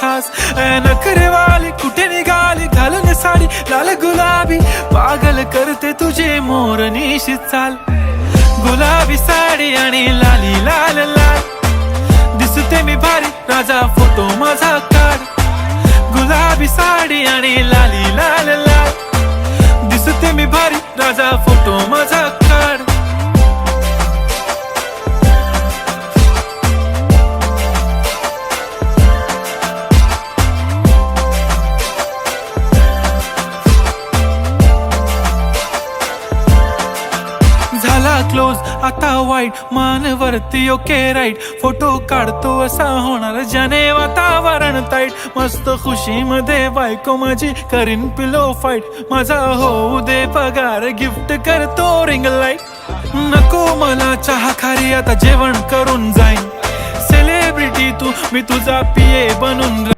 खास नखरेवाली कुठे निघाली घालून साडी लाल गुलाबी पागल करते तुझे मोरनीशी चाल गुलाबी साडी आणि लाली लाल लाल दिसते मी भारी राजा फोटो माझा काढ गुलाबी साडी आणि लाली लाल लाल दिसते मी भारी राजा फोटो माझा काढ झाला क्लोज आता वाईट मानवरती ओके राईट फोटो काढतो असा होणार ज्याने वातावरण ताईट मस्त खुशी मध्ये बायको माझी करीन पिलो फाईट माझा होऊ दे पगार गिफ्ट करतो रिंग लाईट नको मला चहा खारी आता जेवण करून जाईन सेलिब्रिटी तू मी तुझा पिये बनून